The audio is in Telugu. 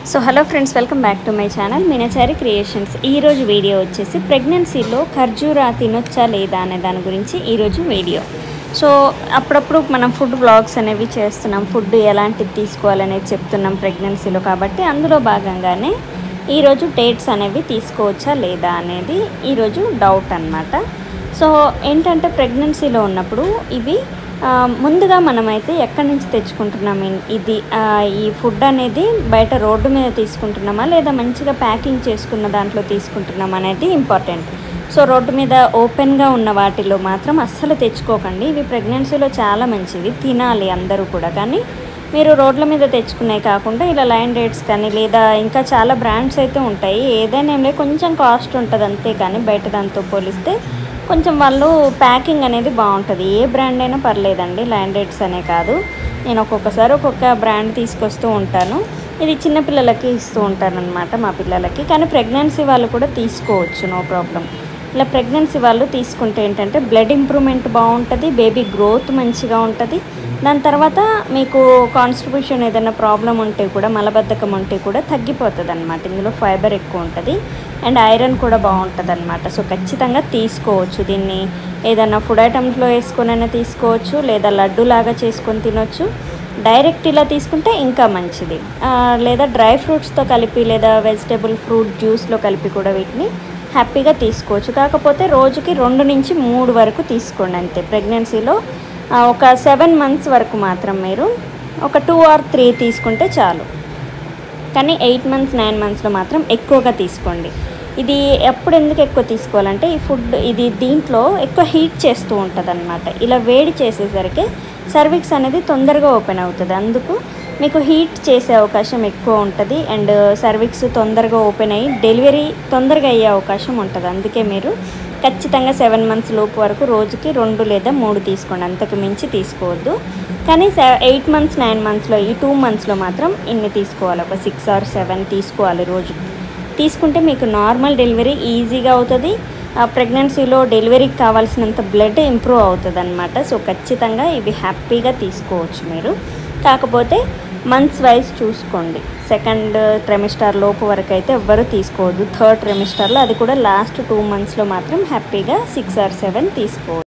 So hello friends, welcome back to my channel Meenachari creations. ఈరోజు వీడియో వచ్చేసి ప్రెగ్నెన్సీలో ఖర్జూరా తినొచ్చా లేదా అనే దాని గురించి ఈరోజు వీడియో. సో అప్పుడప్పుడు మనం ఫుడ్ బ్లాగ్స్ అనేవి చేస్తున్నాం, ఫుడ్ ఎలాంటిది తీసుకోవాలనేది చెప్తున్నాం ప్రెగ్నెన్సీలో. కాబట్టి అందులో భాగంగానే ఈరోజు డేట్స్ అనేవి తీసుకోవచ్చా లేదా అనేది ఈరోజు డౌట్ అన్నమాట. సో ఏంటంటే ప్రెగ్నెన్సీలో ఉన్నప్పుడు ఇవి ముందుగా మనమైతే ఎక్కడి నుంచి తెచ్చుకుంటున్నాం ఇది ఈ ఫుడ్ అనేది బయట రోడ్డు మీద తీసుకుంటున్నామా లేదా మంచిగా ప్యాకింగ్ చేసుకున్న దాంట్లో తీసుకుంటున్నామా అనేది ఇంపార్టెంట్. సో రోడ్డు మీద ఓపెన్గా ఉన్న వాటిలో మాత్రం అస్సలు తెచ్చుకోకండి. ఇవి ప్రెగ్నెన్సీలో చాలా మంచివి, తినాలి అందరూ కూడా. కానీ మీరు రోడ్ల మీద తెచ్చుకునే కాకుండా ఇలా లైన్ డేట్స్ కానీ లేదా ఇంకా చాలా బ్రాండ్స్ అయితే ఉంటాయి. ఏదైనా ఏం లేదు, కొంచెం కాస్ట్ ఉంటుంది అంతే. కానీ బయట దాంతో పోలిస్తే కొంచెం వాళ్ళు ప్యాకింగ్ అనేది బాగుంటుంది. ఏ బ్రాండ్ అయినా పర్లేదండి, లైన్ డేట్స్ అనే కాదు. నేను ఒక్కొక్కసారి ఒక్కొక్క బ్రాండ్ తీసుకొస్తూ ఉంటాను. ఇది చిన్నపిల్లలకి ఇస్తూ ఉంటాను అనమాట, మా పిల్లలకి. కానీ ప్రెగ్నెన్సీ వాళ్ళు కూడా తీసుకోవచ్చు, నో ప్రాబ్లం. ఇలా ప్రెగ్నెన్సీ వాళ్ళు తీసుకుంటే ఏంటంటే బ్లడ్ ఇంప్రూవ్మెంట్ బాగుంటుంది, బేబీ గ్రోత్ మంచిగా ఉంటుంది. దాని తర్వాత మీకు కాన్స్టిట్యూషన్ ఏదైనా ప్రాబ్లం ఉంటే కూడా, మలబద్ధకం ఉంటే కూడా తగ్గిపోతుంది అనమాట. ఇందులో ఫైబర్ ఎక్కువ ఉంటుంది అండ్ ఐరన్ కూడా బాగుంటుంది అనమాట. సో ఖచ్చితంగా తీసుకోవచ్చు. దీన్ని ఏదైనా ఫుడ్ ఐటమ్స్లో వేసుకొనైనా తీసుకోవచ్చు, లేదా లడ్డు లాగా చేసుకొని తినొచ్చు. డైరెక్ట్ ఇలా తీసుకుంటే ఇంకా మంచిది, లేదా డ్రై ఫ్రూట్స్తో కలిపి లేదా వెజిటేబుల్ ఫ్రూట్ జ్యూస్లో కలిపి కూడా వీటిని హ్యాపీగా తీసుకోవచ్చు. కాకపోతే రోజుకి 2 నుంచి 3 వరకు తీసుకోండి అంతే. ప్రెగ్నెన్సీలో ఒక 7 months వరకు మాత్రం మీరు ఒక 2 or 3 తీసుకుంటే చాలు. కానీ 8 months 9 monthsలో మాత్రం ఎక్కువగా తీసుకోండి. ఇది ఎందుకు ఎక్కువ తీసుకోవాలంటే ఈ ఫుడ్ ఇది దీంట్లో ఎక్కువ హీట్ చేస్తూ ఉంటుంది అనమాట. ఇలా వేడి చేసేసరికి సర్విక్స్ అనేది తొందరగా ఓపెన్ అవుతుంది. అందుకు మీకు హీట్ చేసే అవకాశం ఎక్కువ ఉంటుంది అండ్ సర్విక్స్ తొందరగా ఓపెన్ అయ్యి డెలివరీ తొందరగా అయ్యే అవకాశం ఉంటుంది. అందుకే మీరు ఖచ్చితంగా 7 months లోపు వరకు రోజుకి 2 లేదా 3 తీసుకోండి, అంతకు మించి తీసుకోవద్దు. కానీ 8 months 9 monthsలో ఈ 2 monthsలో మాత్రం ఇన్ని తీసుకోవాలి, ఒక 6 or 7 తీసుకోవాలి రోజు. తీసుకుంటే మీకు నార్మల్ డెలివరీ ఈజీగా అవుతుంది. ప్రెగ్నెన్సీలో డెలివరీకి కావాల్సినంత బ్లడ్ ఇంప్రూవ్ అవుతుంది అనమాట. సో ఖచ్చితంగా ఇవి హ్యాపీగా తీసుకోవచ్చు మీరు. కాకపోతే మంత్స్ వైజ్ చూసుకోండి. 2nd trimester లోపు వరకు అయితే ఎవ్వరూ తీసుకోవద్దు. 3rd trimesterలో, అది కూడా లాస్ట్ 2 monthsలో మాత్రం హ్యాపీగా 6 or 7 తీసుకోవచ్చు.